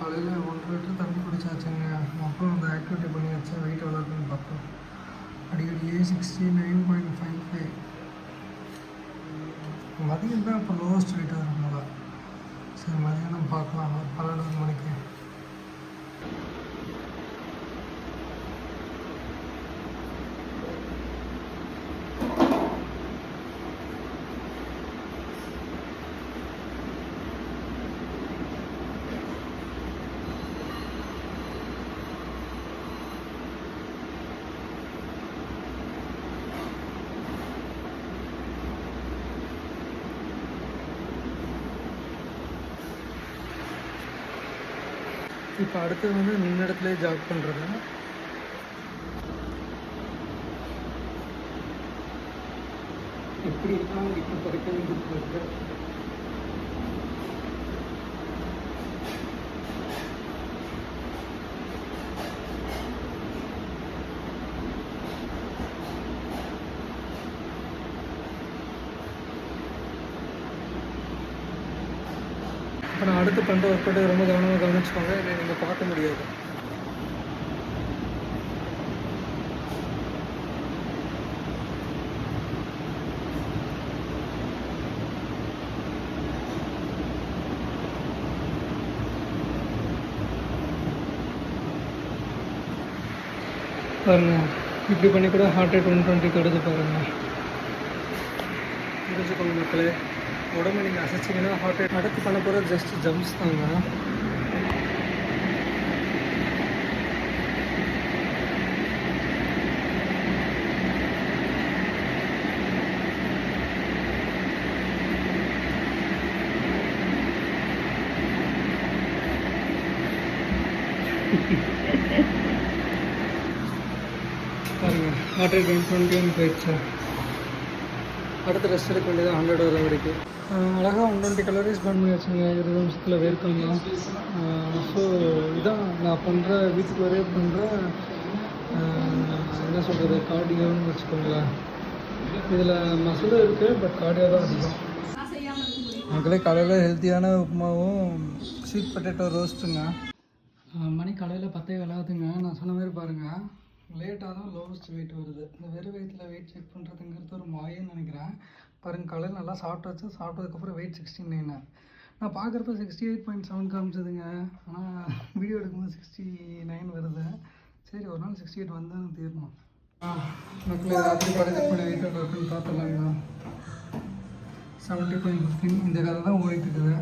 காலையில் 1 லிட்டர் தண்ணி குடிச்சாச்சுங்க. அப்புறம் அந்த ஆக்டிவிட்டி பண்ணி வச்சா வெயிட் எவ்வளோ இருக்குன்னு பார்த்தோம். அடிக்கடியே 69.55. மதியம் தான் இப்போ லோவஸ்ட் வெயிட்டாக இருக்கும் போல. சரி மதியானம் பார்க்கலாம் 12 மணிக்கு. இப்போ அடுத்தது வந்து நின்ன இடத்துல ஜாக் பண்ணுறது. எப்படி இருக்காங்க இப்போ பறிக்க வேண்டியது. இப்போ நான் அடுத்து பண்ணுற ஒர்க் அவுட் ரொம்ப கவனமாக கவனிச்சுக்கோங்க. இதை நீங்கள் பார்க்க முடியாது. பாருங்க, இப்படி பண்ணி கூட ஹார்ட் ரேட் 120 எடுத்து பாருங்கள். புரிஞ்சுக்கோங்க மக்களே, உடம்பு நீங்கள் அசைச்சிங்கன்னா ஹார்ட் ரேட். அடுத்து பண்ண போகிற ஜஸ்ட் ஜம்ப்ஸ் தாங்க. பாருங்கள், ஹார்ட் ரேட் 121 போயிடுச்சு. அடுத்த ரெஸ்ட் எடுக்க வேண்டியது 100 வர வரைக்கும். அழகாக 120 கலோரிஸ் பர்ன் பண்ணி வச்சுங்க 20 நிமிஷத்தில் வேர்க்காங்க. ஸோ இதான் நான் பண்ணுற வீட்டுக்கு வரையே பண்ணுற என்ன சொல்கிறது கார்டியோன்னு வச்சுக்கோங்களேன். இதில் மசிலும் இருக்குது, பட் கார்டியோ தான் அதிகம். மக்களே, காலையில் ஹெல்த்தியான உப்புமாவும் ஸ்வீட் பொட்டேட்டோ ரோஸ்ட்டுங்க. மணி காலையில் 10 விளாதுங்க. நான் சொன்ன மாதிரி பாருங்கள், லேட்டாக தான் லோவஸ்ட் வெயிட் வருது. இந்த வெறும் வயிற்றில் வெயிட் செக் பண்ணுறதுங்கிறது ஒரு மாயன்னு நினைக்கிறேன். பாருங்கள், காலையில் நல்லா சாப்பிட்டாச்சு. சாப்பிட்டதுக்கப்புறம் வெயிட் 69. நான் பார்க்குறப்ப 68.7 காமிச்சதுங்க. ஆனால் வீடியோ எடுக்கும்போது 69 வருது. சரி, ஒரு நாள் 68 வந்தால் தீரணும். மக்களே, ராத்திரி படத்துக்கு பண்ணி வெயிட் இருக்குன்னு பார்த்துலாங்க. 70.15 இந்த கதை தான் ஓடிட்டு இருக்குது.